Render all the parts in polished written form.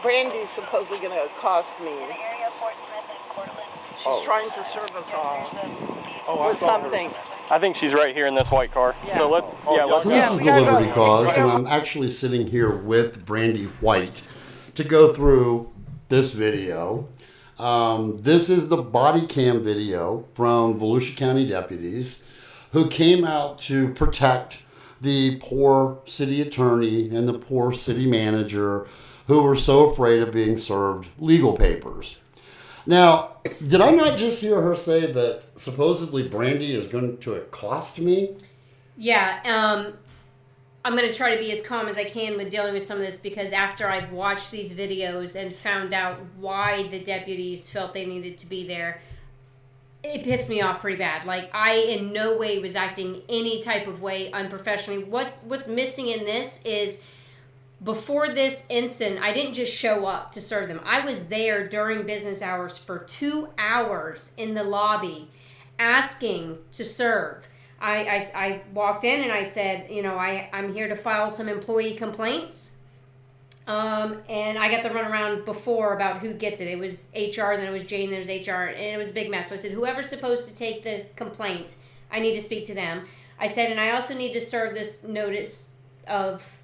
Brandy's supposedly going to accost me. She's trying to serve us all with something. I think she's right here in this white car. Yeah. So let's, So this is the Liberty Cause, and I'm actually sitting here with Brandy White to go through this video. This is the body cam video from Volusia County deputies who came out to protect the poor city attorney and the poor city manager who were so afraid of being served legal papers. Now, did I not just hear her say that supposedly Brandy is going to accost me? Yeah, I'm going to try to be as calm as I can with dealing with some of this, because after I've watched these videos and found out why the deputies felt they needed to be there, it pissed me off pretty bad. Like, I in no way was acting any type of way unprofessionally. What's missing in this is, before this incident, I didn't just show up to serve them. I was there during business hours for 2 hours in the lobby asking to serve. I walked in and I said, I'm here to file some employee complaints. And I got the runaround before about who gets it. It was HR, then it was Jane, then it was HR, and it was a big mess. So I said, whoever's supposed to take the complaint, I need to speak to them. I said, and I also need to serve this notice of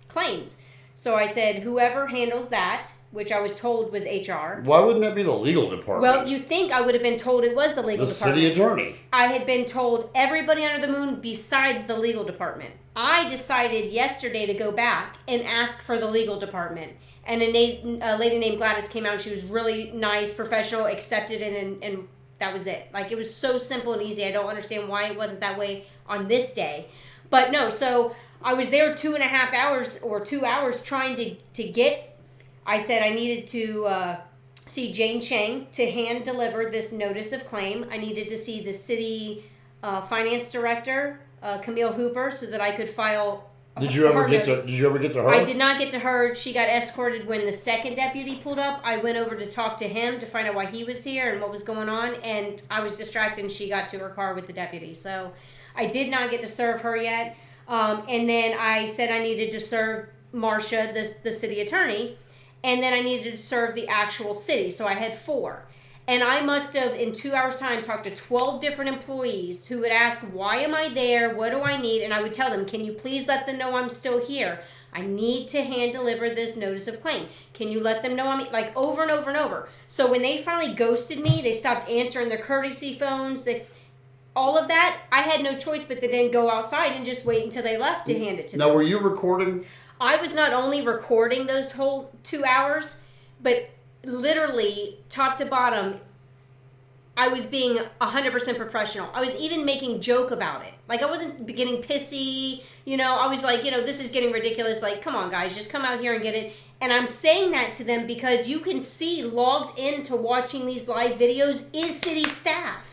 claims. So I said, whoever handles that, which I was told was HR. Why wouldn't that be the legal department? Well, you think I would have been told it was the legal department. The city attorney. I had been told everybody under the moon besides the legal department. I decided yesterday to go back and ask for the legal department. And a lady named Gladys came out, and she was really nice, professional, accepted it, and that was it. Like, it was so simple and easy. I don't understand why it wasn't that way on this day. But no, so I was there 2.5 hours or 2 hours trying to get, I said I needed to see Jane Chang to hand deliver this notice of claim. I needed to see the city finance director, Camille Hooper, so that I could file. Did you ever get to her? I did not get to her. She got escorted when the second deputy pulled up. I went over to talk to him to find out why he was here and what was going on, and I was distracted, and she got to her car with the deputy. So I did not get to serve her yet. And then I said I needed to serve Marsha, the city attorney, and then I needed to serve the actual city. So I had 4. And I must have, in 2 hours' time, talked to 12 different employees who would ask, why am I there? What do I need? And I would tell them, can you please let them know I'm still here? I need to hand deliver this notice of claim. Can you let them know I'm, like, over and over and over. So when they finally ghosted me, they stopped answering their courtesy phones. All of that, I had no choice but to then go outside and just wait until they left to hand it to them. Now, were you recording? I was not only recording those whole 2 hours, but literally, top to bottom, I was being 100% professional. I was even making joke about it. Like, I wasn't getting pissy. I was like, this is getting ridiculous. Like, come on, guys, just come out here and get it. And I'm saying that to them because you can see logged into watching these live videos is city staff.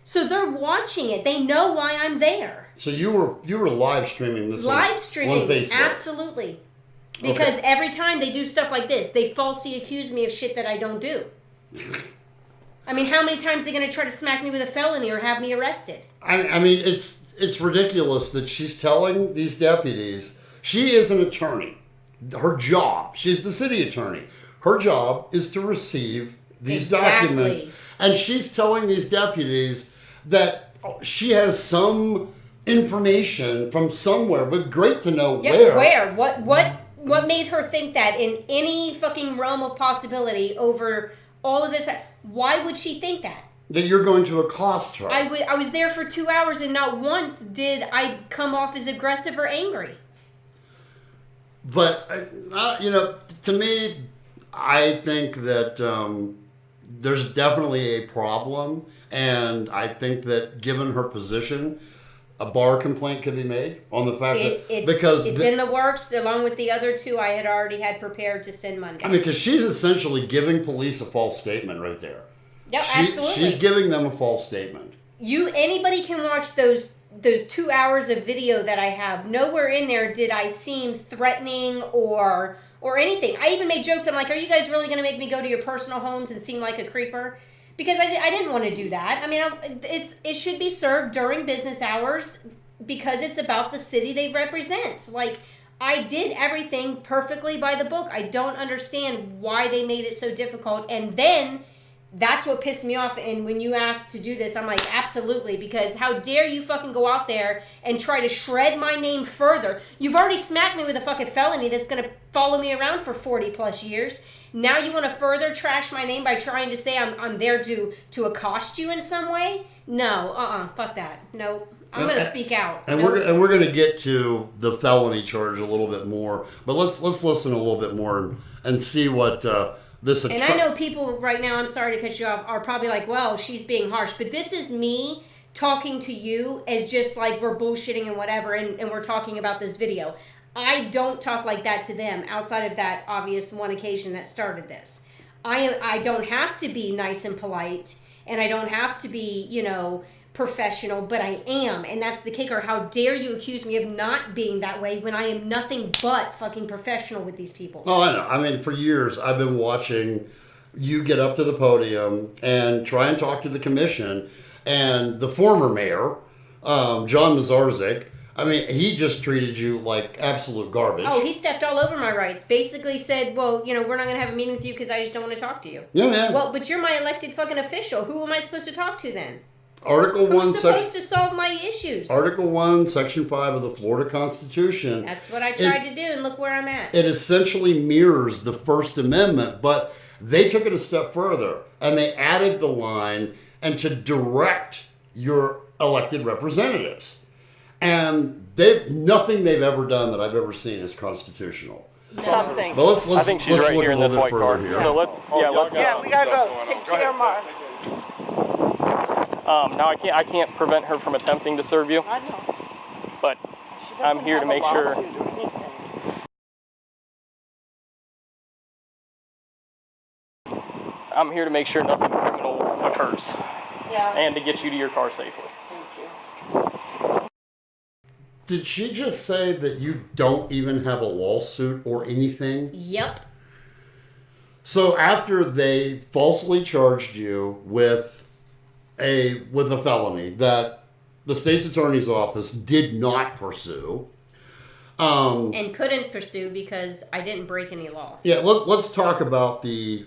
So they're watching it. They know why I'm there. So you were live streaming this on Facebook. Absolutely. Because every time they do stuff like this, they falsely accuse me of shit that I don't do. I mean, how many times are they going to try to smack me with a felony or have me arrested? I mean, it's ridiculous that she's telling these deputies, she is an attorney. Her job, she's the city attorney. Her job is to receive these documents. And she's telling these deputies that she has some information from somewhere, but great to know where. What made her think that in any fucking realm of possibility over all of this? Why would she think that? That you're going to accost her. I was there for 2 hours and not once did I come off as aggressive or angry. But, to me, I think that there's definitely a problem. And I think that given her position, a bar complaint could be made on the fact it's in the works, along with the other 2 I had already had prepared to send Monday. I mean, because she's essentially giving police a false statement right there. Yep, absolutely. She's giving them a false statement. Anybody can watch those 2 hours of video that I have. Nowhere in there did I seem threatening or anything. I even made jokes. I'm like, are you guys really going to make me go to your personal homes and seem like a creeper? Because I didn't want to do that. I mean, it should be served during business hours because it's about the city they represent. Like, I did everything perfectly by the book. I don't understand why they made it so difficult. And then that's what pissed me off. And when you asked to do this, I'm like, absolutely. Because how dare you fucking go out there and try to shred my name further. You've already smacked me with a fucking felony that's going to follow me around for 40 plus years. Now you want to further trash my name by trying to say I'm there to accost you in some way? No, fuck that. No. I'm going to speak out. And we're going to get to the felony charge a little bit more, but let's listen a little bit more and see what this. And I know people right now, I'm sorry to cut you off, are probably like, well, she's being harsh, but this is me talking to you as just like we're bullshitting and whatever, and we're talking about this video. I don't talk like that to them outside of that obvious one occasion that started this. I don't have to be nice and polite, and I don't have to be, professional, but I am, and that's the kicker. How dare you accuse me of not being that way when I am nothing but fucking professional with these people? Oh, I know. I mean, for years, I've been watching you get up to the podium and try and talk to the commission, and the former mayor, John Mazarzik, I mean, he just treated you like absolute garbage. Oh, he stepped all over my rights. Basically said, well, we're not going to have a meeting with you because I just don't want to talk to you. Yeah. Well, but you're my elected fucking official. Who am I supposed to talk to then? Who's supposed to solve my issues? Article 1, Section 5 of the Florida Constitution. That's what I tried to do, and look where I'm at. It essentially mirrors the First Amendment, but they took it a step further, and they added the line, and to direct your elected representatives. And nothing they've ever done that I've ever seen is constitutional. Something. But let's I think she's right here in this white car. Here. So let's. We gotta go. Take care, Mark. Now I can't prevent her from attempting to serve you, I know. but I'm here to make sure. I'm here to make sure nothing criminal occurs. Yeah. And to get you to your car safely. Thank you. Did she just say that you don't even have a lawsuit or anything? Yep. So after they falsely charged you with a felony that the state's attorney's office did not pursue, and couldn't pursue because I didn't break any law. Yeah, let's talk about the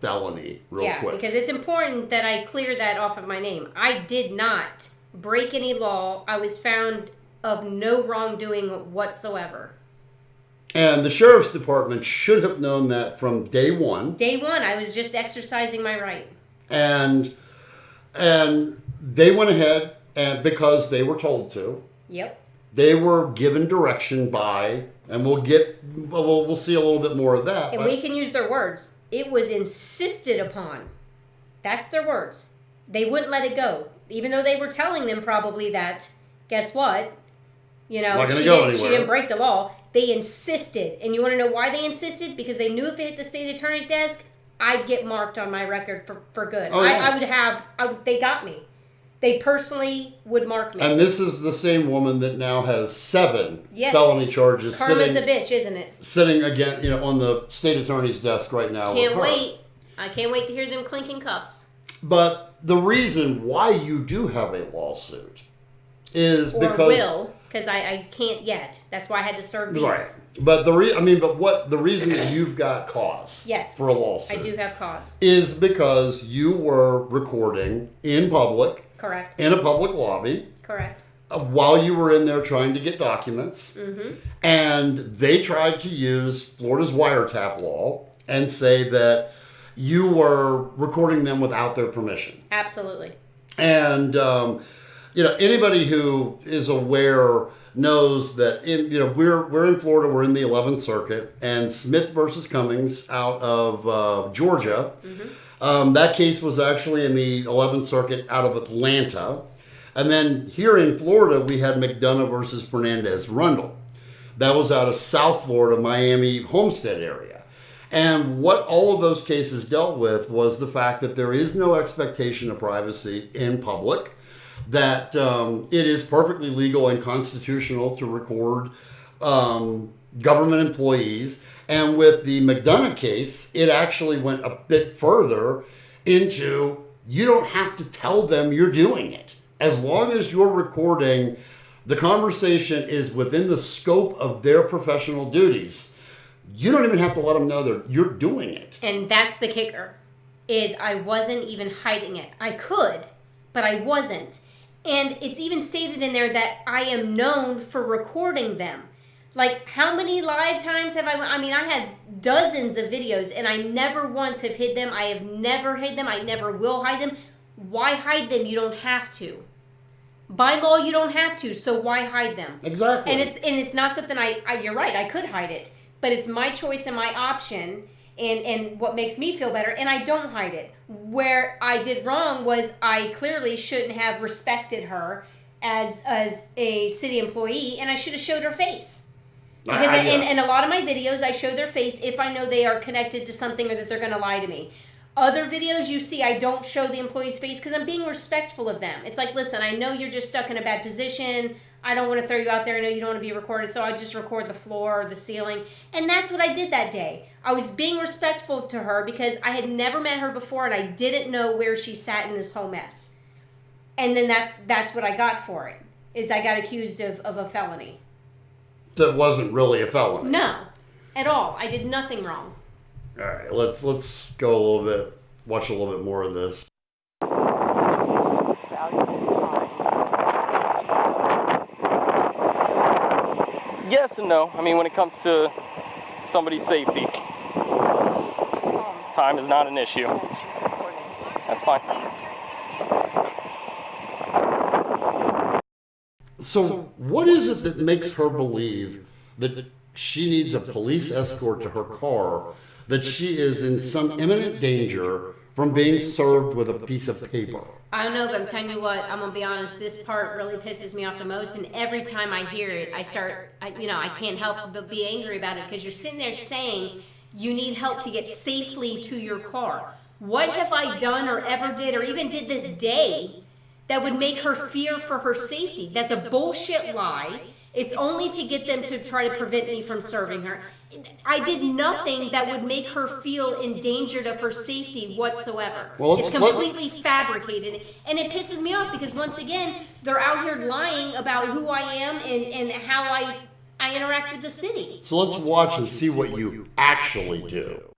felony real quick. Yeah, because it's important that I clear that off of my name. I did not break any law. I was found of no wrongdoing whatsoever. And the sheriff's department should have known that from day one. Day one, I was just exercising my right. And they went ahead, and because they were told to. Yep. They were given direction by, and we'll see a little bit more of that. And we can use their words. It was insisted upon. That's their words. They wouldn't let it go, even though they were telling them probably that. Guess what? She didn't break the law. They insisted, and you want to know why they insisted? Because they knew if it hit the state attorney's desk, I'd get marked on my record for good. Oh, yeah. They got me. They personally would mark me. And this is the same woman that now has 7 felony charges. Karma's a bitch, isn't it? Sitting again, on the state attorney's desk right now. Can't wait. I can't wait to hear them clinking cuffs. But the reason why you do have a lawsuit is because I can't yet. That's why I had to serve these. Right. But the reason that you've got cause for a lawsuit. I do have cause. Is because you were recording in public. Correct. In a public lobby. Correct. While you were in there trying to get documents. Mm-hmm. And they tried to use Florida's wiretap law and say that you were recording them without their permission. Absolutely. And anybody who is aware knows that we're in Florida, we're in the 11th Circuit, and Smith versus Cummings out of Georgia. Mm-hmm. That case was actually in the 11th Circuit out of Atlanta. And then here in Florida, we had McDonough versus Fernandez-Rundle. That was out of South Florida, Miami, Homestead area. And what all of those cases dealt with was the fact that there is no expectation of privacy in public, that it is perfectly legal and constitutional to record government employees. And with the McDonough case, it actually went a bit further into you don't have to tell them you're doing it. As long as you're recording The conversation is within the scope of their professional duties. You don't even have to let them know that you're doing it. And that's the kicker, is I wasn't even hiding it. I could, but I wasn't. And it's even stated in there that I am known for recording them. Like, how many live times have I mean, I have dozens of videos, and I never once have hid them. I have never hid them. I never will hide them. Why hide them? You don't have to. By law, you don't have to, so why hide them? Exactly. And it's not something you're right, I could hide it. But it's my choice and my option, and what makes me feel better, and I don't hide it. Where I did wrong was I clearly shouldn't have respected her as a city employee, and I should have showed her face. Because in a lot of my videos, I show their face if I know they are connected to something or that they're going to lie to me. Other videos you see, I don't show the employee's face because I'm being respectful of them. It's like, listen, I know you're just stuck in a bad position. I don't want to throw you out there. I know you don't want to be recorded, so I just record the floor or the ceiling. And that's what I did that day. I was being respectful to her because I had never met her before and I didn't know where she sat in this whole mess. And then that's what I got for it, is I got accused of a felony. That wasn't really a felony. No, at all. I did nothing wrong. All right, let's go a little bit, watch a little bit more of this. Yes and no. I mean, when it comes to somebody's safety, time is not an issue. That's fine. So what is it that makes her believe that she needs a police escort to her car, that she is in some imminent danger from being served with a piece of paper? I don't know, but I'm telling you what, I'm going to be honest, this part really pisses me off the most, and every time I hear it, I can't help but be angry about it, because you're sitting there saying you need help to get safely to your car. What have I done or ever did or even did this day that would make her fear for her safety? That's a bullshit lie. It's only to get them to try to prevent me from serving her. I did nothing that would make her feel endangered of her safety whatsoever. Well, it's completely fabricated, and it pisses me off because, once again, they're out here lying about who I am and how I interact with the city. So let's watch and see what you actually do.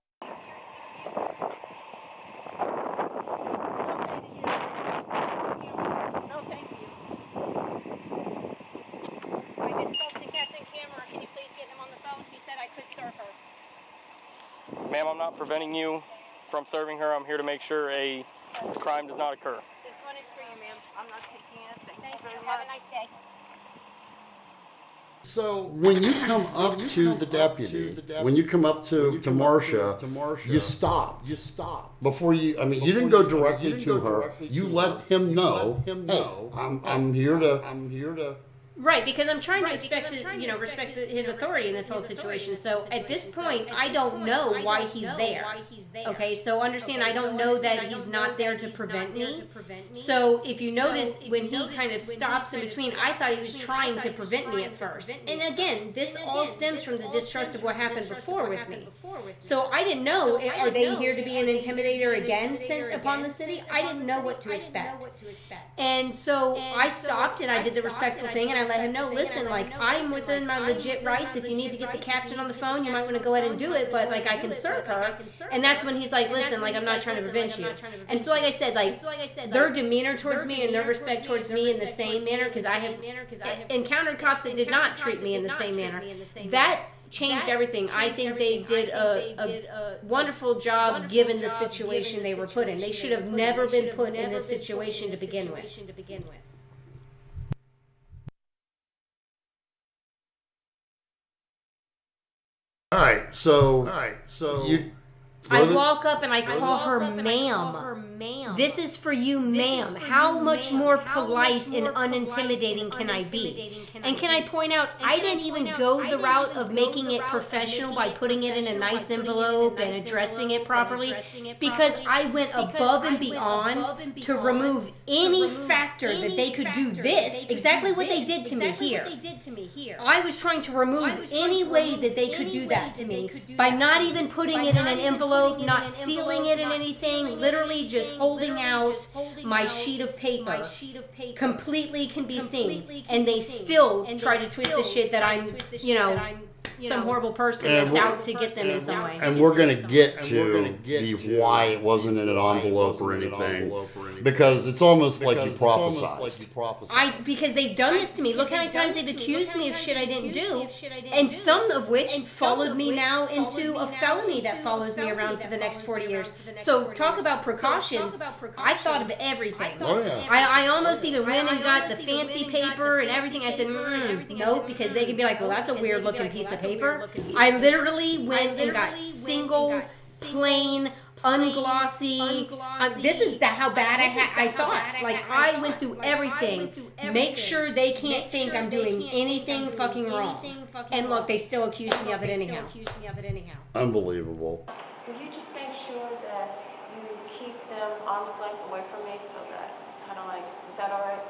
Ma'am, I'm not preventing you from serving her. I'm here to make sure a crime does not occur. This one is for you, ma'am. I'm not taking it. Thank you very Have much. a nice day. So when you come up to the deputy, when you come up to Marsha, you stop. You stop. Before you, I mean, you didn't go directly to her. You let him know, hey, I'm here to. Right, because I'm trying to respect his authority in this whole situation. So at this point, I don't know why he's there. Okay, so understand, I don't know that he's not there to prevent me. So if you notice, when he kind of stops in between, I thought he was trying to prevent me at first. And again, this all stems from the distrust of what happened before with me. So I didn't know, are they here to be an intimidator again sent upon the city? I didn't know what to expect. And so I stopped and I did the respectful thing, and I let him know, listen, like, I'm within my legit rights. If you need to get the captain on the phone, you might want to go ahead and do it, but, like, I can serve her. And that's when he's like, listen, like, I'm not trying to prevent you. And so, like I said, their demeanor towards me and their respect towards me in the same manner, because I have encountered cops that did not treat me in the same manner. That changed everything. I think they did a wonderful job given the situation they were put in. They should have never been put in this situation to begin with. All right, so you. I walk up and I call her ma'am. This is for you, ma'am. How much more polite and unintimidating can I be? And can I point out, I didn't even go the route of making it professional by putting it in a nice envelope and addressing it properly, because I went above and beyond to remove any factor that they could do this, exactly what they did to me here. I was trying to remove any way that they could do that to me by not even putting it in an envelope envelope, not sealing it in anything, literally just holding out my sheet of paper. Completely can be seen. And they still try to twist the shit that I'm, some horrible person that's out to get them in some way. And we're going to get to the why it wasn't in an envelope or anything, because it's almost like you prophesized. Because they've done this to me. Look how many times they've accused me of shit I didn't do, and some of which followed me now into a felony that follows me around for the next 40 years. So talk about precautions. I thought of everything. Oh, yeah. I almost even went and got the fancy paper and everything. I said, nope, because they could be like, well, that's a weird looking piece of paper. I literally went and got single, plain, unglossy. This is how bad I thought. Like, I went through everything. Make sure they can't think I'm doing anything fucking wrong. And look, they still accuse me of it anyhow. Unbelievable. Will you just make sure that you keep them arm's length away from me so that kind of like, is that all right?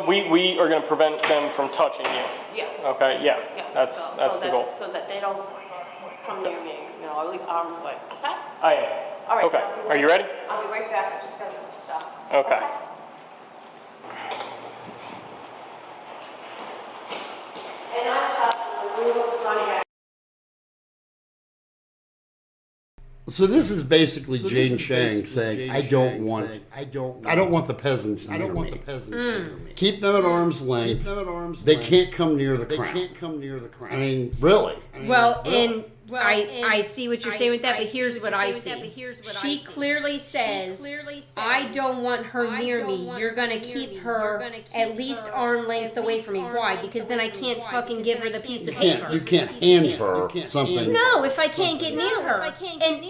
We are going to prevent them from touching you. Yeah. Okay, yeah. That's the goal. So that they don't come near me, or at least arm's length, okay? I am. All right. Okay. Are you ready? I'll be right back. I just got to get the stuff. Okay. And we were running. So this is basically Jane Shang saying, I don't want the peasants near me. Keep them at arm's length. They can't come near the crown. I mean, really. Well, and I see what you're saying with that, but here's what I see. She clearly says, I don't want her near me. You're going to keep her at least arm length away from me. Why? Because then I can't fucking give her the piece of paper. You can't hand her something. No, if I can't get near her. And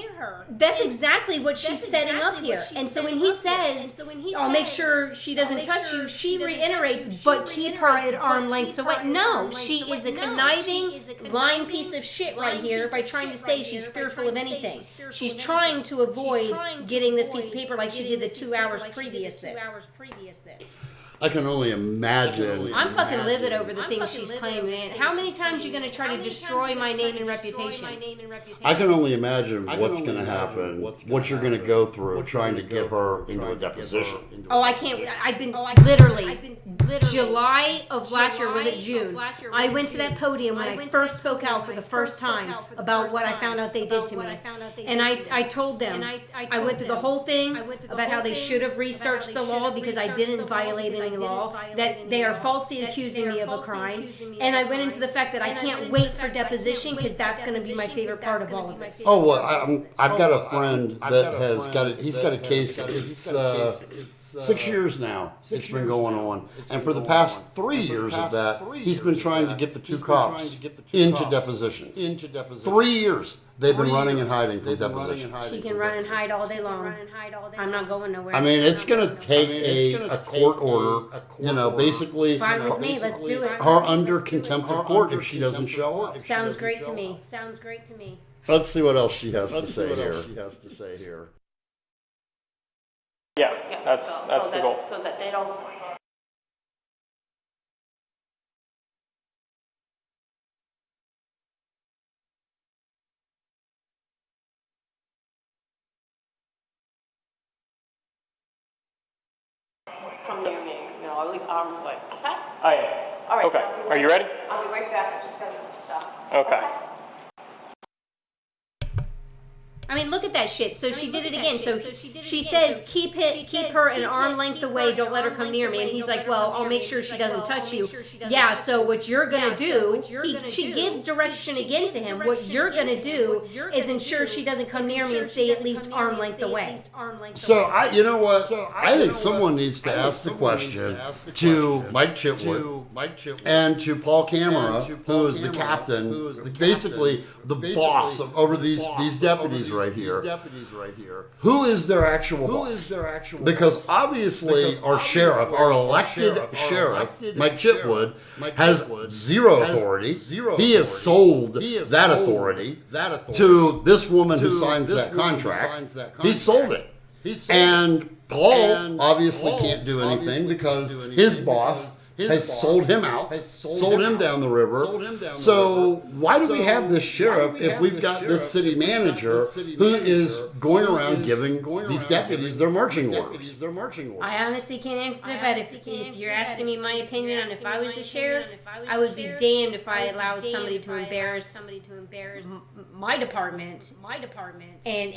that's exactly what she's setting up here. And so when he says, I'll make sure she doesn't touch you, she reiterates, but keep her at arm length away. No, she is a conniving, lying piece of shit right here by trying to say she's fearful of anything. She's trying to avoid getting this piece of paper like she did the 2 hours previous this. I can only imagine. I'm fucking livid over the things she's claiming. How many times are you going to try to destroy my name and reputation? I can only imagine what's going to happen, what you're going to go through trying to get her into a deposition. Oh, I can't. I've been literally July of last year, was it June? I went to that podium when I first spoke out for the first time about what I found out they did to me. And I told them, I went through the whole thing about how they should have researched the law because I didn't violate any law, that they are falsely accusing me of a crime, and I went into the fact that I can't wait for deposition because that's going to be my favorite part of all of this. Oh, well, I've got a friend that has he's got a case, it's 6 years now it's been going on, and for the past 3 years of that, he's been trying to get the two cops into depositions. 3 years. They've been running and hiding from depositions. She can run and hide all day long. I'm not going nowhere. I mean, it's going to take a court order, basically. Fine with me, let's do it. Her under contempt of court if she doesn't show up. Sounds great to me. Let's see what else she has to say here. Yeah, that's the goal. So that they don't come near me, or at least arm's length, okay? I am. All right. Okay. Are you ready? I'll be right back. I just got to get the stuff. Okay. I mean, look at that shit. So she did it again. So she says, keep her an arm length away. Don't let her come near me. And he's like, well, I'll make sure she doesn't touch you. Yeah, so what you're going to do, she gives direction again to him. What you're going to do is ensure she doesn't come near me and stay at least arm length away. So, you know what? I think someone needs to ask the question to Mike Chitwood and to Paul Kammerer, who is the captain, basically the boss over these deputies right here. Who is their actual boss? Because obviously our sheriff, our elected sheriff, Mike Chitwood, has zero authority. He has sold that authority to this woman who signs that contract. He sold it. And Paul obviously can't do anything because his boss has sold him out, sold him down the river. So why do we have this sheriff if we've got this city manager who is going around giving these deputies their marching orders? I honestly can't answer that, but if you're asking me my opinion on if I was the sheriff, I would be damned if I allowed somebody to embarrass my department. And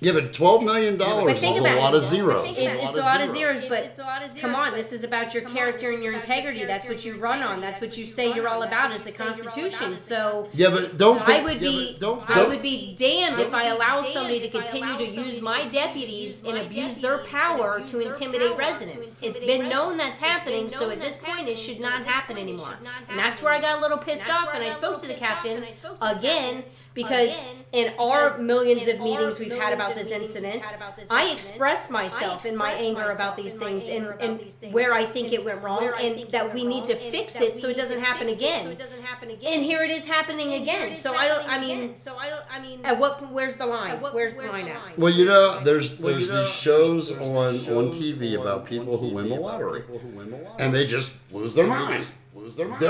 Yeah, but $12 million is a lot of zeros. It's a lot of zeros, but come on, this is about your character and your integrity. That's what you run on. That's what you say you're all about is the Constitution. So yeah, but don't. I would be damned if I allow somebody to continue to use my deputies and abuse their power to intimidate residents. It's been known that's happening, so at this point it should not happen anymore. And that's where I got a little pissed off, and I spoke to the captain again. Because in our millions of meetings we've had about this incident, I expressed myself in my anger about these things and where I think it went wrong and that we need to fix it so it doesn't happen again. And here it is happening again. So I mean, at where's the line? Where's the line at? Well, you know, there's these shows on TV about people who win the lottery, and they just lose their mind.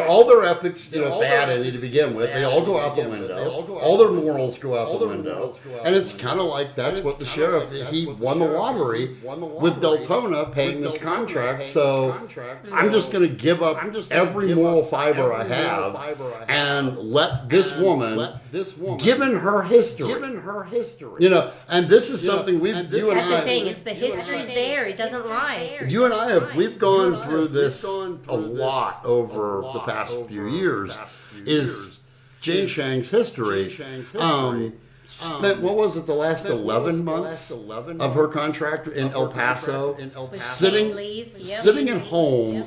All their ethics, if they had any to begin with, they all go out the window. All their morals go out the window. And it's kind of like that's what the sheriff, he won the lottery with Deltona paying this contract. So I'm just going to give up every moral fiber I have and let this woman, given her history, and this is something you and I. That's the thing. It's the history's there. It doesn't lie. You and I we've gone through this a lot over the past few years is Jane Shang's history. Spent, what was it, the last 11 months of her contract in El Paso, sitting at home,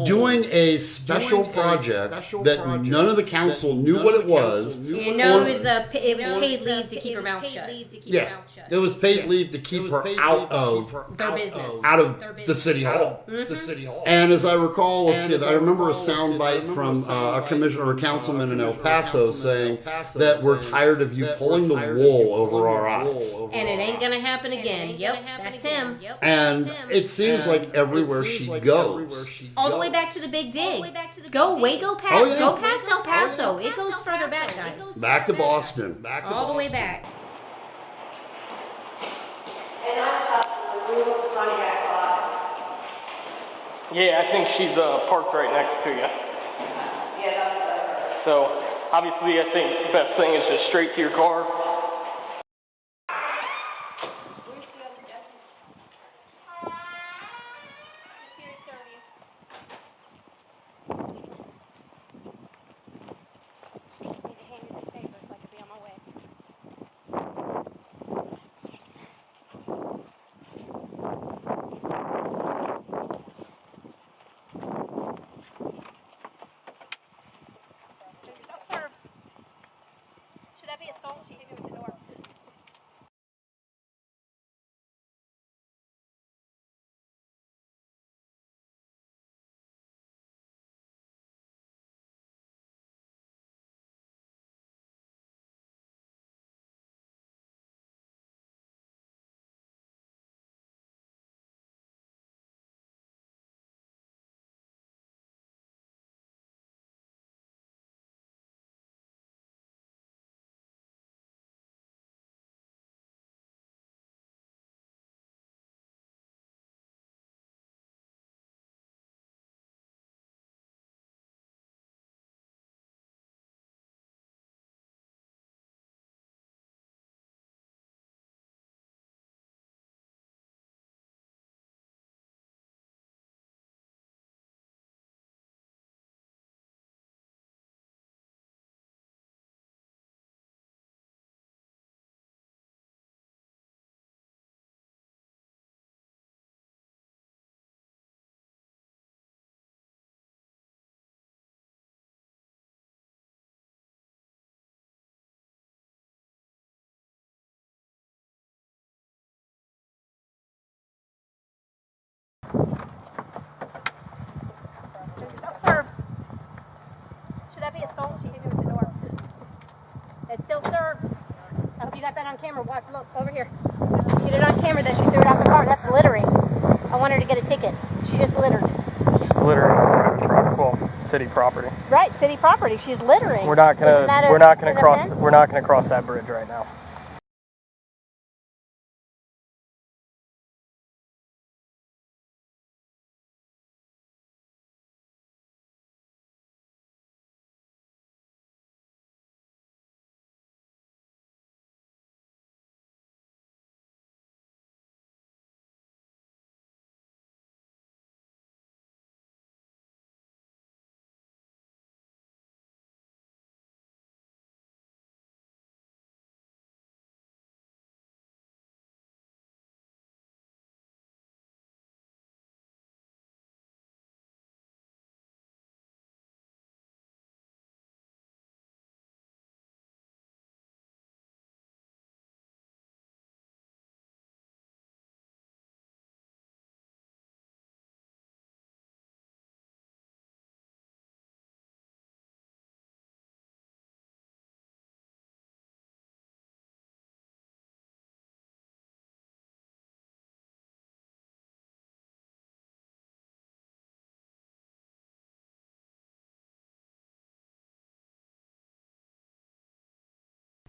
doing a special project that none of the council knew what it was. You know, it was paid leave to keep her mouth shut. Yeah, it was paid leave to keep her out of their business, out of the city hall. And as I recall, I remember a soundbite from a commissioner or a councilman in El Paso saying that we're tired of you pulling the wool over our eyes. And it ain't gonna happen again. Yep, that's him. And it seems like everywhere she goes. All the way back to the Big Dig. Go past El Paso. It goes further back, guys. Back to Boston. All the way back. Yeah, I think she's parked right next to you. Yeah, that's what I heard. So obviously I think the best thing is just straight to your car. Served. Should that be assault? She hit me with the door. It's still served. I hope you got that on camera. Watch, look, over here. Get it on camera that she threw it out the car. That's littering. I want her to get a ticket. She just littered. She's littering, well, city property. Right, city property. She's littering. We're not gonna cross that bridge right now.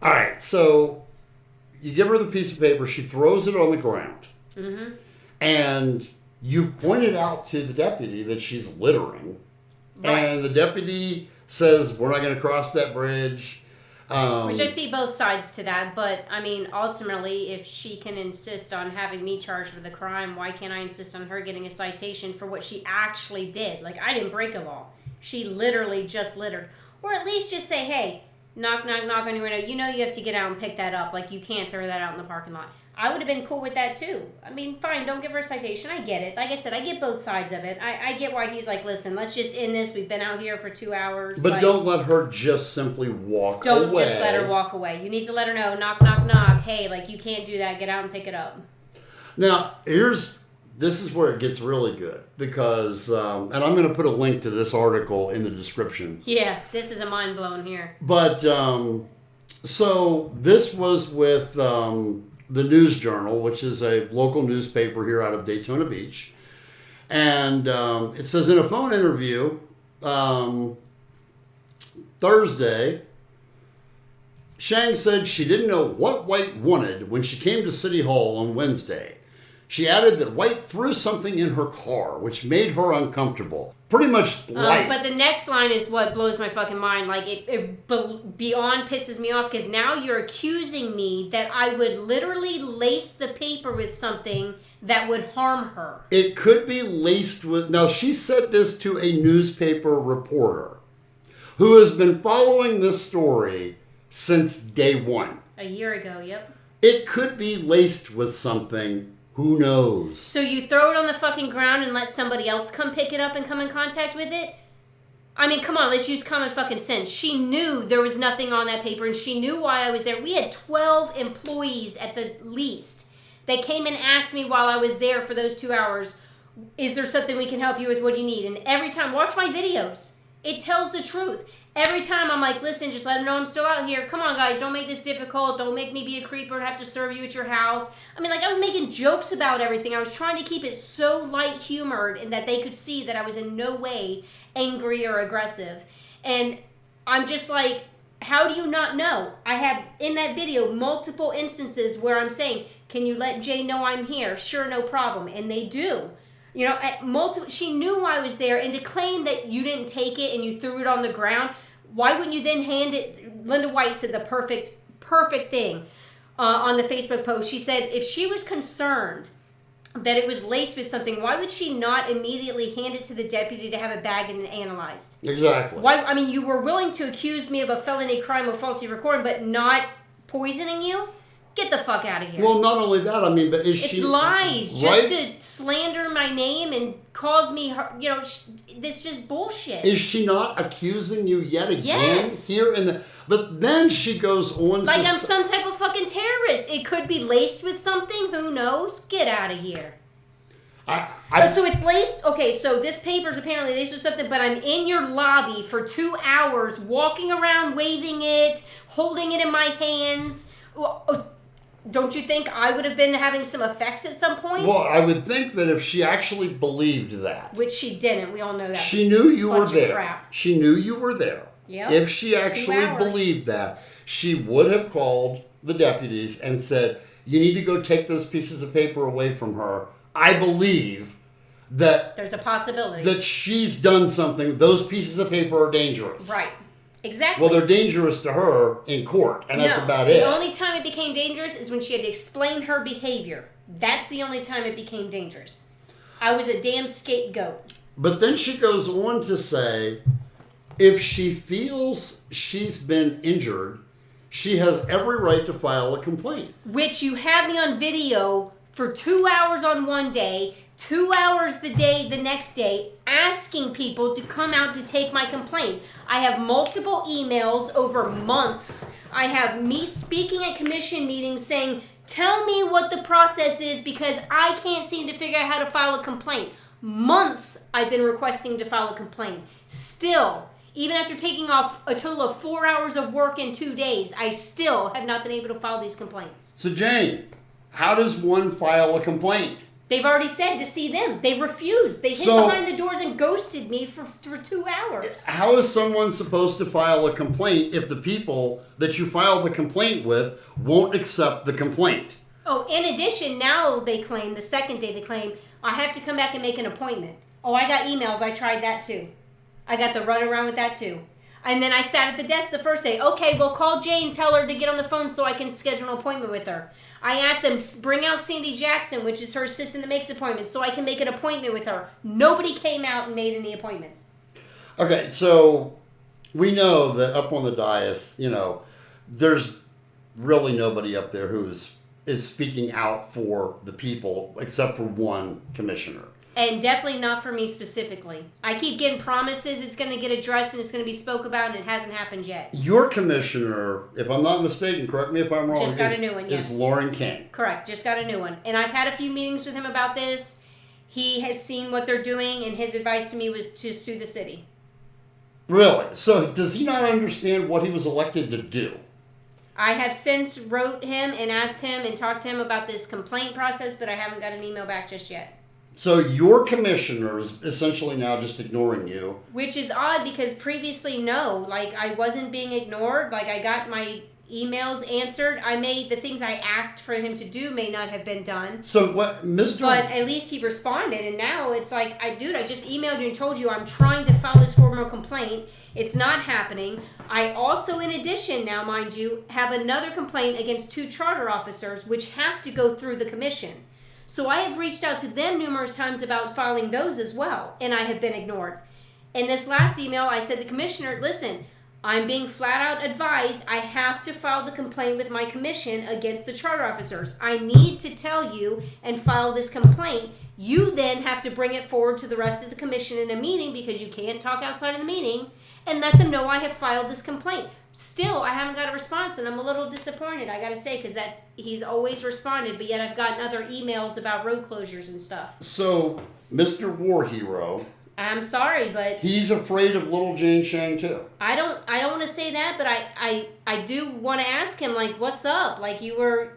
All right, so you give her the piece of paper. She throws it on the ground. Mm-hmm. And you pointed out to the deputy that she's littering. Right. And the deputy says, we're not going to cross that bridge. Which I see both sides to that. But, I mean, ultimately, if she can insist on having me charged for the crime, why can't I insist on her getting a citation for what she actually did? Like, I didn't break a law. She literally just littered. Or at least just say, hey, knock, knock, knock on your window. You know you have to get out and pick that up. Like, you can't throw that out in the parking lot. I would have been cool with that, too. I mean, fine, don't give her a citation. I get it. Like I said, I get both sides of it. I get why he's like, listen, let's just end this. We've been out here for 2 hours. But like, don't let her just simply walk away. Don't just let her walk away. You need to let her know, knock, knock, knock. Hey, like, you can't do that. Get out and pick it up. Now, this is where it gets really good. Because, and I'm going to put a link to this article in the description. Yeah, this is a mind blown here. But, so this was with the News Journal, which is a local newspaper here out of Daytona Beach. And it says in a phone interview Thursday, Shang said she didn't know what White wanted when she came to City Hall on Wednesday. She added that White threw something in her car, which made her uncomfortable. Pretty much light. But the next line is what blows my fucking mind. Like, it beyond pisses me off, because now you're accusing me that I would literally lace the paper with something that would harm her. It could be laced with... Now, she said this to a newspaper reporter who has been following this story since day one. A year ago, yep. It could be laced with something... Who knows? So you throw it on the fucking ground and let somebody else come pick it up and come in contact with it? I mean, come on, let's use common fucking sense. She knew there was nothing on that paper, and she knew why I was there. We had 12 employees at the least that came and asked me while I was there for those 2 hours, is there something we can help you with? What do you need? And every time, watch my videos. It tells the truth. Every time I'm like, listen, just let them know I'm still out here. Come on, guys, don't make this difficult. Don't make me be a creeper and have to serve you at your house. I mean, like, I was making jokes about everything. I was trying to keep it so light-humored and that they could see that I was in no way angry or aggressive. And I'm just like, how do you not know? I have, in that video, multiple instances where I'm saying, can you let Jay know I'm here? Sure, no problem. And they do. You know, she knew I was there, and to claim that you didn't take it and you threw it on the ground, why wouldn't you then hand it? Linda White said the perfect thing on the Facebook post. She said if she was concerned that it was laced with something, why would she not immediately hand it to the deputy to have it bagged and analyzed? Exactly. Why? I mean, you were willing to accuse me of a felony crime of falsely recording, but not poisoning you? Get the fuck out of here. Well, not only that, I mean, but is she... It's lies. Right? Just to slander my name and cause me... You know, this just bullshit. Is she not accusing you yet again? Yes. Here in the... But then she goes on like I'm some type of fucking terrorist. It could be laced with something. Who knows? Get out of here. So it's laced... Okay, so this paper's apparently laced with something, but I'm in your lobby for 2 hours, walking around, waving it, holding it in my hands... Don't you think I would have been having some effects at some point? Well, I would think that if she actually believed that. Which she didn't. We all know that. She knew you were Bunch of there. crap. She knew you were there. Yep. If she actually 2 hours. believed that, she would have called the deputies and said, you need to go take those pieces of paper away from her. I believe that there's a possibility that she's done something. Those pieces of paper are dangerous. Right. Exactly. Well, they're dangerous to her in court, and that's about it. The only time it became dangerous is when she had to explain her behavior. That's the only time it became dangerous. I was a damn scapegoat. But then she goes on to say, if she feels she's been injured, she has every right to file a complaint. Which you have me on video for 2 hours on one day, 2 hours the next day, asking people to come out to take my complaint. I have multiple emails over months. I have me speaking at commission meetings saying, tell me what the process is because I can't seem to figure out how to file a complaint. Months I've been requesting to file a complaint. Still, even after taking off a total of 4 hours of work in 2 days, I still have not been able to file these complaints. So Jane, how does one file a complaint? They've already said to see them. They refused. They hid behind the doors and ghosted me for 2 hours. How is someone supposed to file a complaint if the people that you file the complaint with won't accept the complaint? Oh, in addition, now they claim, the second day they claim, I have to come back and make an appointment. Oh, I got emails. I tried that too. I got the runaround with that too. And then I sat at the desk the first day. Okay, well, call Jane, tell her to get on the phone so I can schedule an appointment with her. I asked them, bring out Sandy Jackson, which is her assistant that makes appointments, so I can make an appointment with her. Nobody came out and made any appointments. Okay, so we know that up on the dais, there's really nobody up there who is speaking out for the people except for one commissioner. And definitely not for me specifically. I keep getting promises it's going to get addressed and it's going to be spoke about, and it hasn't happened yet. Your commissioner, if I'm not mistaken, correct me if I'm wrong, just got a new one, yes. Is Lauren King. Correct, just got a new one. And I've had a few meetings with him about this. He has seen what they're doing, and his advice to me was to sue the city. Really? So does he not understand what he was elected to do? I have since wrote him and asked him and talked to him about this complaint process, but I haven't got an email back just yet. So your commissioner is essentially now just ignoring you. Which is odd because previously, no. Like, I wasn't being ignored. Like, I got my emails answered. The things I asked for him to do may not have been done. So what, Mr. But at least he responded, and now it's like, I just emailed you and told you I'm trying to file this formal complaint. It's not happening. I also, in addition now, mind you, have another complaint against 2 charter officers, which have to go through the commission. So I have reached out to them numerous times about filing those as well, and I have been ignored. In this last email, I said to the commissioner, listen, I'm being flat out advised I have to file the complaint with my commission against the charter officers. I need to tell you and file this complaint. You then have to bring it forward to the rest of the commission in a meeting because you can't talk outside of the meeting and let them know I have filed this complaint. Still, I haven't got a response, and I'm a little disappointed, I gotta say, because he's always responded, but yet I've gotten other emails about road closures and stuff. So, Mr. War Hero... I'm sorry, but... He's afraid of little Jane Shang, too. I don't want to say that, but I do want to ask him, like, what's up? Like, you were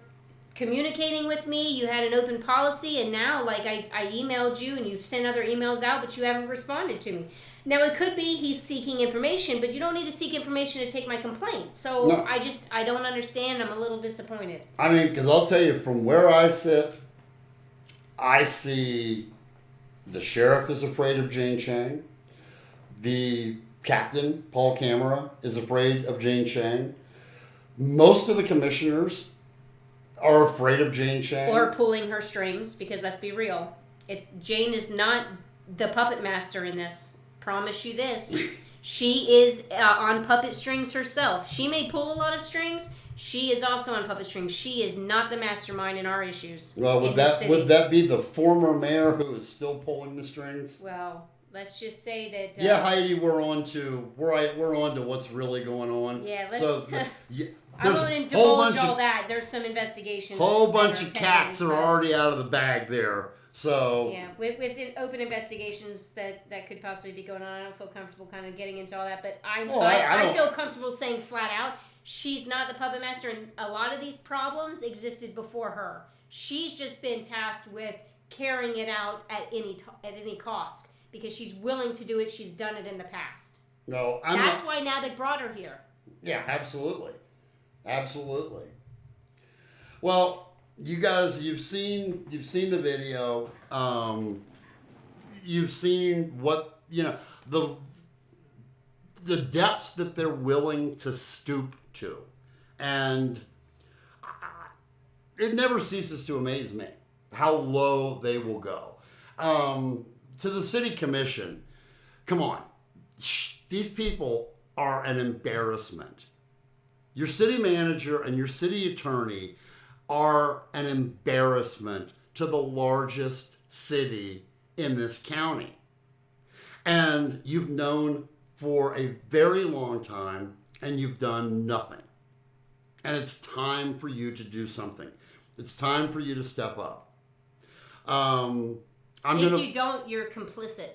communicating with me, you had an open policy, and now, like, I emailed you, and you've sent other emails out, but you haven't responded to me. Now, it could be he's seeking information, but you don't need to seek information to take my complaint. So, no. I don't understand. I'm a little disappointed. I mean, because I'll tell you, from where I sit, I see the sheriff is afraid of Jane Shang. The captain, Paul Kammerer, is afraid of Jane Shang. Most of the commissioners are afraid of Jane Shang. Or pulling her strings, because let's be real. Jane is not the puppet master in this. Promise you this. She is on puppet strings herself. She may pull a lot of strings. She is also on puppet strings. She is not the mastermind in our issues. Well, would that be the former mayor who is still pulling the strings? Well, let's just say that. Yeah, Heidi, we're on to what's really going on. Yeah, let's. So, I won't divulge all that. There's some investigations. Whole bunch of cats are already out of the bag there. So yeah, with open investigations that could possibly be going on, I don't feel comfortable kind of getting into all that. But I feel comfortable saying flat out, She's not the puppet master, and a lot of these problems existed before her. She's just been tasked with carrying it out at any cost because she's willing to do it. She's done it in the past. No, that's why Navik brought her here. Yeah, absolutely. Absolutely. Well, you guys, you've seen the video. You've seen what, the depths that they're willing to stoop to. And it never ceases to amaze me how low they will go. To the city commission, come on. These people are an embarrassment. Your city manager and your city attorney are an embarrassment to the largest city in this county. And you've known for a very long time, and you've done nothing. And it's time for you to do something. It's time for you to step up. If you don't, you're complicit.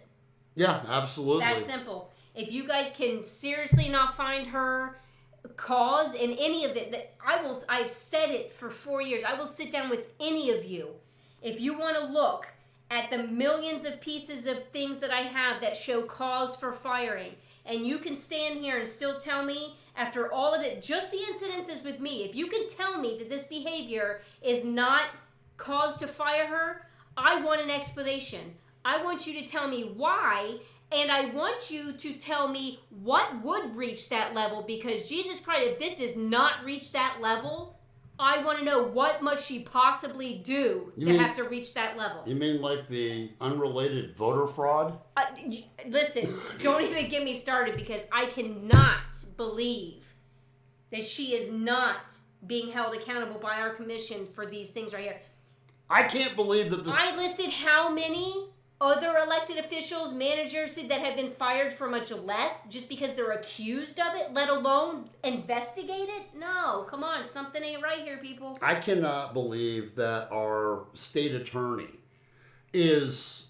Yeah, absolutely. It's that simple. If you guys can seriously not find her cause in any of it, I've said it for 4 years. I will sit down with any of you. If you want to look at the millions of pieces of things that I have that show cause for firing, and you can stand here and still tell me, after all of it, just the incidences with me, if you can tell me that this behavior is not cause to fire her, I want an explanation. I want you to tell me why, and I want you to tell me what would reach that level, because Jesus Christ, if this does not reach that level, I want to know what must she possibly do have to reach that level. You mean like the unrelated voter fraud? Listen, don't even get me started, because I cannot believe that she is not being held accountable by our commission for these things right here. I can't believe that this... I listed how many other elected officials, managers that have been fired for much less just because they're accused of it, let alone investigate it? No, come on, something ain't right here, people. I cannot believe that our state attorney is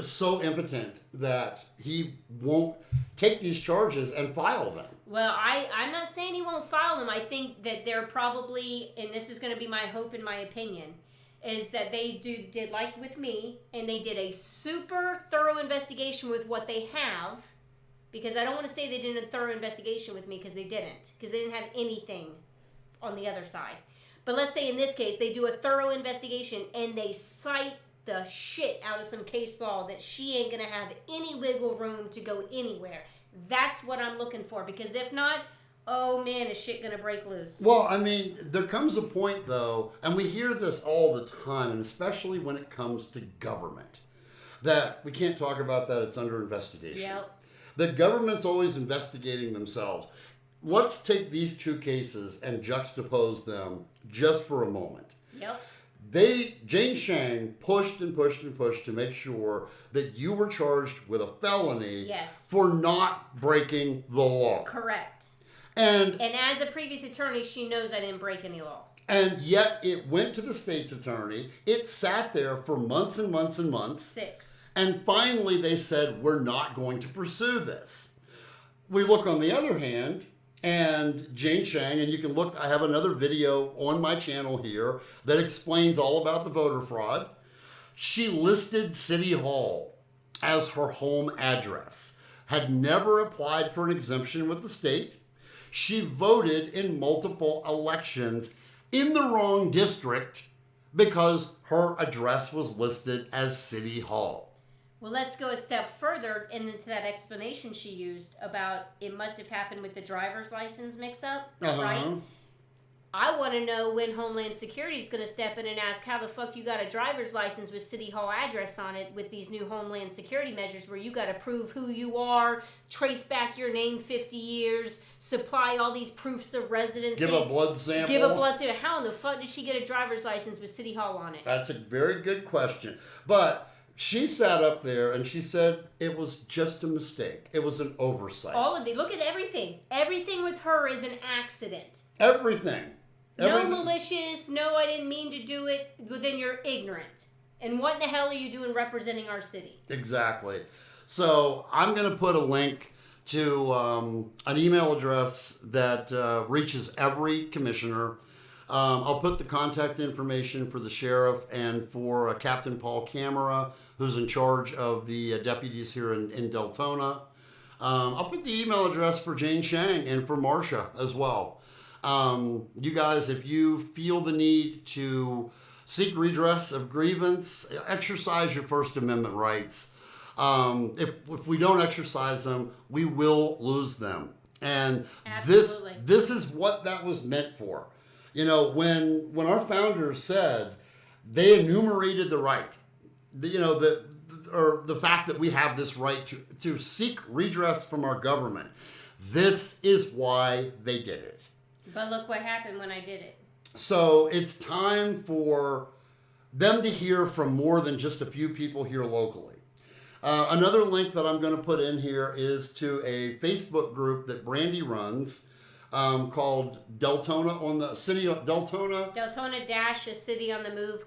so impotent that he won't take these charges and file them. Well, I'm not saying he won't file them. I think that they're probably, and this is going to be my hope and my opinion, is that they did like with me, and they did a super thorough investigation with what they have, because I don't want to say they did a thorough investigation with me, because they didn't have anything on the other side. But let's say in this case, they do a thorough investigation, and they cite the shit out of some case law that she ain't going to have any wiggle room to go anywhere. That's what I'm looking for, because if not, oh man, is shit gonna break loose? Well, I mean, there comes a point though, and we hear this all the time, and especially when it comes to government, that we can't talk about that, it's under investigation. Yep. The government's always investigating themselves. Let's take these two cases and juxtapose them just for a moment. Yep. Jane Shang pushed and pushed and pushed to make sure that you were charged with a felony for not breaking the law. Correct. And as a previous attorney, she knows I didn't break any law. And yet it went to the state's attorney. It sat there for months and months and months. 6. And finally they said, we're not going to pursue this. We look on the other hand, and Jane Shang, and you can look, I have another video on my channel here that explains all about the voter fraud. She listed City Hall as her home address, had never applied for an exemption with the state. She voted in multiple elections in the wrong district because her address was listed as City Hall. Well, let's go a step further into that explanation she used about it must have happened with the driver's license mix-up, right? I want to know when Homeland Security is going to step in and ask how the fuck you got a driver's license with City Hall address on it with these new Homeland Security measures where you got to prove who you are, trace back your name 50 years, supply all these proofs of residency. Give a blood sample. How in the fuck did she get a driver's license with City Hall on it? That's a very good question. But she sat up there and she said it was just a mistake. It was an oversight. All of it. Look at everything. Everything with her is an accident. Everything. No malicious, no, I didn't mean to do it, but then you're ignorant. And what in the hell are you doing representing our city? Exactly. So I'm going to put a link to an email address that reaches every commissioner. I'll put the contact information for the sheriff and for Captain Paul Kammerer, who's in charge of the deputies here in Deltona. I'll put the email address for Jane Shang and for Marsha as well. You guys, if you feel the need to seek redress of grievance, exercise your First Amendment rights. If we don't exercise them, we will lose them. And this is what that was meant for. You know, when our founders said they enumerated the right, the fact that we have this right to seek redress from our government, this is why they did it. But look what happened when I did it. So it's time for them to hear from more than just a few people here locally. Another link that I'm going to put in here is to a Facebook group that Brandy runs called Deltona on the City of Deltona. Deltona dash a city on the move, ?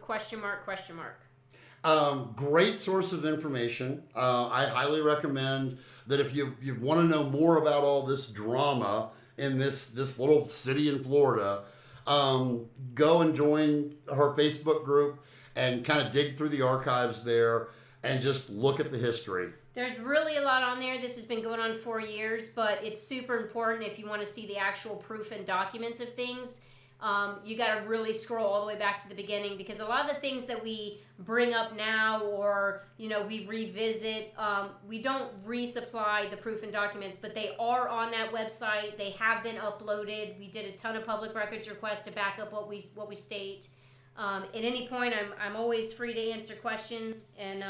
Great source of information. I highly recommend that if you want to know more about all this drama in this little city in Florida, go and join her Facebook group and kind of dig through the archives there and just look at the history. There's really a lot on there. This has been going on 4 years, but it's super important if you want to see the actual proof and documents of things. You got to really scroll all the way back to the beginning, because a lot of the things that we bring up now or, we revisit, we don't resupply the proof and documents, but they are on that website. They have been uploaded. We did a ton of public records requests to back up what we state. At any point, I'm always free to answer questions, and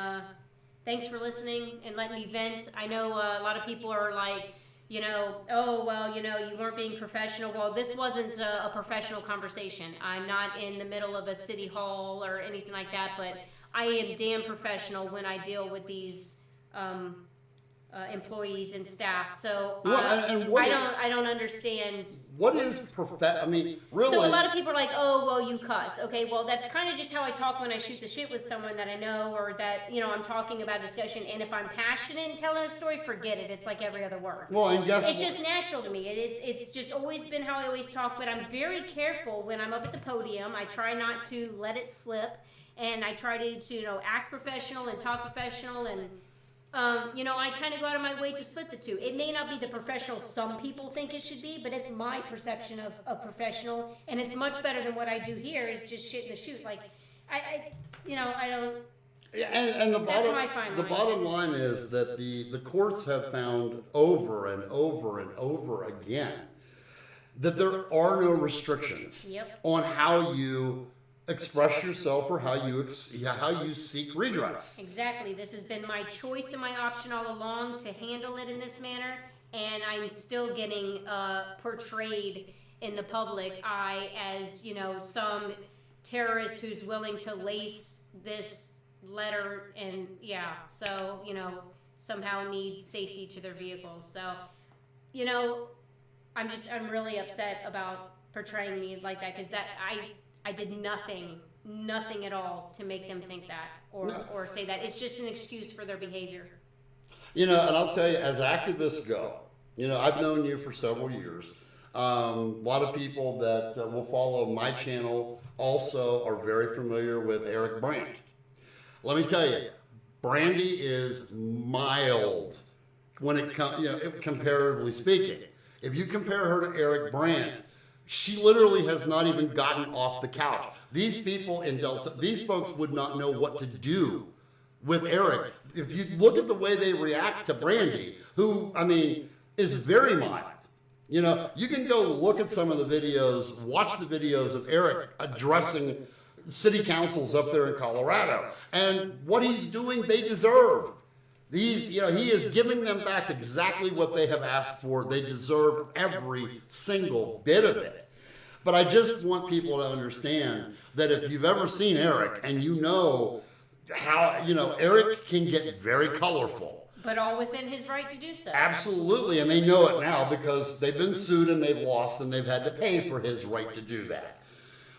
thanks for listening and letting me vent. I know a lot of people are like, you weren't being professional. Well, this wasn't a professional conversation. I'm not in the middle of a city hall or anything like that, but I am damn professional when I deal with these employees and staff. So I don't understand. What is I mean, really? So a lot of people are like, oh, well, you cuss. Okay, well, that's kind of just how I talk when I shoot the shit with someone that I know, or that, I'm talking about discussion. And if I'm passionate in telling a story, forget it. It's like every other word. Well, and it's just natural to me. It's just always been how I always talk, but I'm very careful when I'm up at the podium. I try not to let it slip, and I try to act professional and talk professional, and I kind of go out of my way to split the two. It may not be the professional some people think it should be, but it's my perception of professional, and it's much better than what I do here. Is just shit in the chute. Like, I don't. Yeah, and the bottom line is that the courts have found over and over and over again that there are no restrictions on how you express yourself or how you seek redress. Exactly. This has been my choice and my option all along to handle it in this manner, and I'm still getting portrayed in the public eye as some terrorist who's willing to lace this letter and somehow need safety to their vehicles. So I'm really upset about portraying me like that, because I did nothing at all to make them think that or say that. It's just an excuse for their behavior. And I'll tell you, as activists go, I've known you for several years. A lot of people that will follow my channel also are very familiar with Eric Brandt. Let me tell you, Brandy is mild when it comes, comparatively speaking. If you compare her to Eric Brandt, she literally has not even gotten off the couch. These people in Delta, these folks would not know what to do with Eric. If you look at the way they react to Brandy, who, is very mild. You can go look at some of the videos, watch the videos of Eric addressing city councils up there in Colorado. And what he's doing, they deserve. He is giving them back exactly what they have asked for. They deserve every single bit of it. But I just want people to understand that if you've ever seen Eric and how, Eric can get very colorful. But all within his right to do so. Absolutely, and they know it now because they've been sued and they've lost and they've had to pay for his right to do that.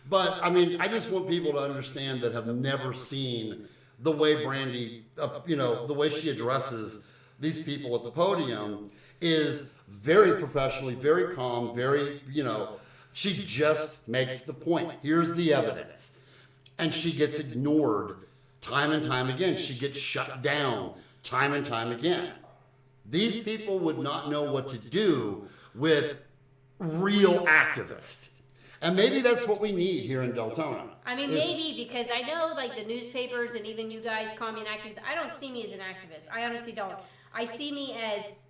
But, I just want people to understand that have never seen the way Brandy, the way she addresses these people at the podium. is very professionally, very calm, very, she just makes the point. Here's the evidence. And she gets ignored time and time again. She gets shut down time and time again. These people would not know what to do with real activists. And maybe that's what we need here in Deltona. I mean, maybe, because I know, like, the newspapers and even you guys call me an activist. I don't see me as an activist. I honestly don't. I see me as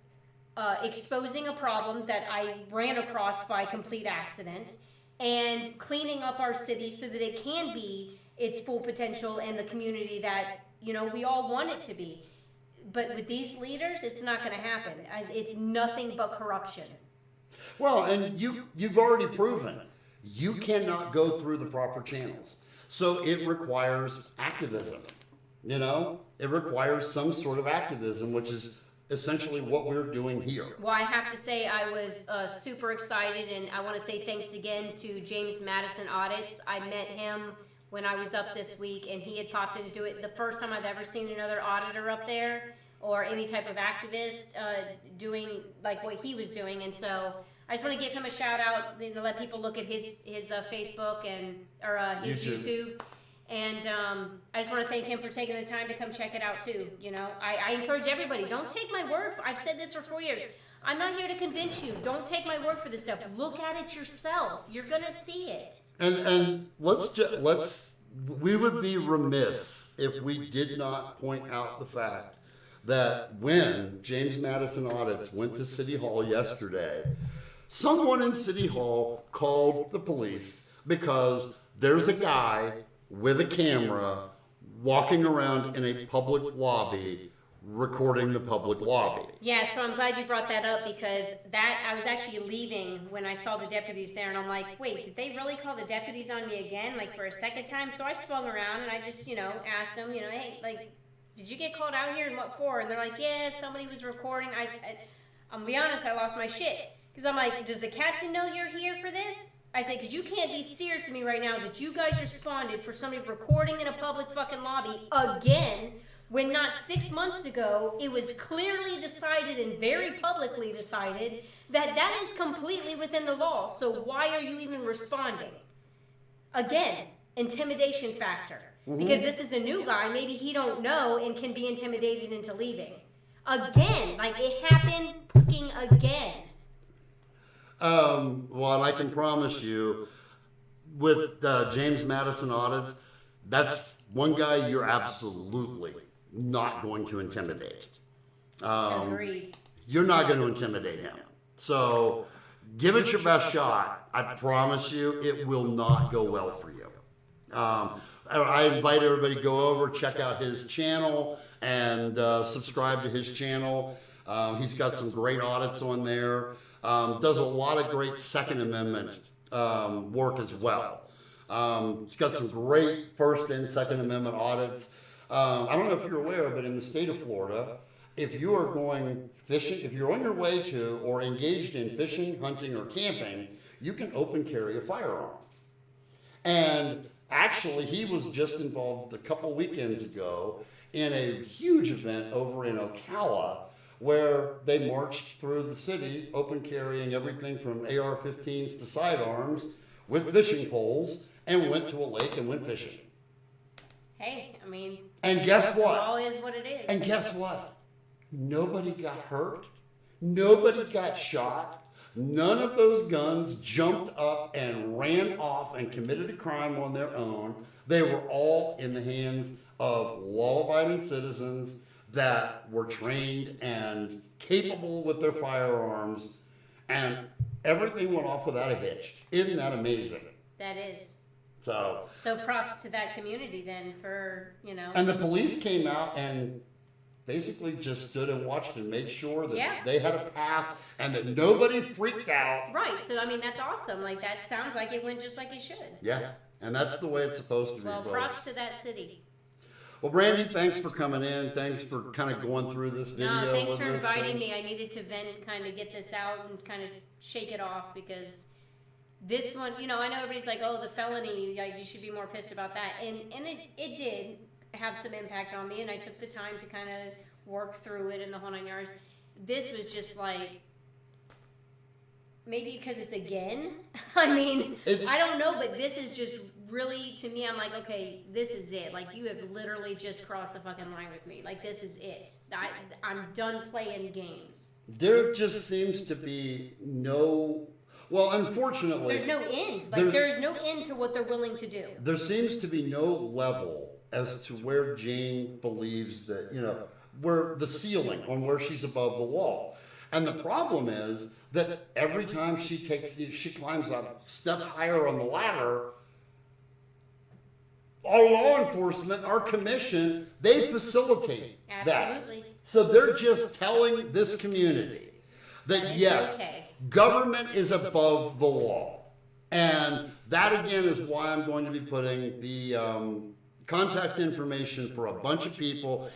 exposing a problem that I ran across by complete accident and cleaning up our city so that it can be its full potential and the community that, we all want it to be. But with these leaders, it's not going to happen. It's nothing but corruption. Well, and you've already proven you cannot go through the proper channels. So it requires activism. It requires some sort of activism, which is essentially what we're doing here. Well, I have to say I was super excited, and I want to say thanks again to James Madison Audits. I met him when I was up this week, and he had popped in to do it. The first time I've ever seen another auditor up there or any type of activist doing like what he was doing, and so I just want to give him a shout out to let people look at his Facebook or his YouTube. And I just want to thank him for taking the time to come check it out too. I encourage everybody, don't take my word for, I've said this for 4 years. I'm not here to convince you. Don't take my word for this stuff. Look at it yourself. You're gonna see it. And we would be remiss if we did not point out the fact that when James Madison Audits went to City Hall yesterday, someone in City Hall called the police because there's a guy with a camera walking around in a public lobby recording the public lobby. Yeah, so I'm glad you brought that up, because I was actually leaving when I saw the deputies there, and I'm like, wait, did they really call the deputies on me again, like for a second time? So I swung around and I just, asked them, hey, like, did you get called out here and what for? And they're like, yeah, somebody was recording. I'm gonna be honest, I lost my shit. Because I'm like, does the captain know you're here for this? I say, because you can't be serious with me right now that you guys responded for somebody recording in a public fucking lobby again, when not 6 months ago it was clearly decided and very publicly decided that that is completely within the law. So why are you even responding? Again, intimidation factor. Because this is a new guy, maybe he don't know and can be intimidated into leaving. Again, like it happened fucking again. Well, I can promise you, with James Madison Audits, that's one guy you're absolutely not going to intimidate. Agreed. You're not going to intimidate him. So give it your best shot. I promise you it will not go well for you. I invite everybody to go over, check out his channel, and subscribe to his channel. He's got some great audits on there. Does a lot of great Second Amendment work as well. He's got some great First and Second Amendment audits. I don't know if you're aware, but in the state of Florida, if you are going fishing, if you're on your way to or engaged in fishing, hunting, or camping, you can open carry a firearm. And actually, he was just involved a couple weekends ago in a huge event over in Ocala, where they marched through the city, open carrying everything from AR-15s to sidearms with fishing poles, and went to a lake and went fishing. Hey, I mean, and guess what? It all is what it is. And guess what? Nobody got hurt. Nobody got shot. None of those guns jumped up and ran off and committed a crime on their own. They were all in the hands of law-abiding citizens that were trained and capable with their firearms, and everything went off without a hitch. Isn't that amazing? That is. So props to that community then for, And the police came out and basically just stood and watched and made sure that they had a path and that nobody freaked out. Right. So, I mean, that's awesome. Like, that sounds like it went just like it should. Yeah. And that's the way it's supposed to be. Well, props to that city. Well, Brandy, thanks for coming in. Thanks for kind of going through this video. No, thanks for inviting me. I needed to vent and kind of get this out and kind of shake it off, because this one, I know everybody's like, oh, the felony, like, you should be more pissed about that. And it did have some impact on me, and I took the time to kind of work through it in the whole 9 yards. this was just like, maybe because it's again. I mean, I don't know, but this is just really, to me, I'm like, okay, this is it. Like, you have literally just crossed the fucking line with me. Like, this is it. I'm done playing games. There just seems to be no, well, unfortunately. There's no end. Like, there's no end to what they're willing to do. There seems to be no level as to where Jane believes that, you know, where the ceiling on where she's above the law. And the problem is that every time she climbs a step higher on the ladder, our law enforcement, our commission, they facilitate that. Absolutely. So they're just telling this community that yes, government is above the law. And that again is why I'm going to be putting the contact information for a bunch of people.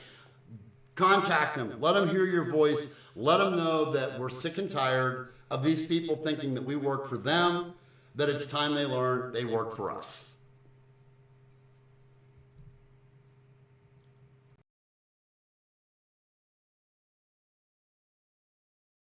Contact them. Let them hear your voice. Let them know that we're sick and tired of these people thinking that we work for them, that it's time they learn they work for us.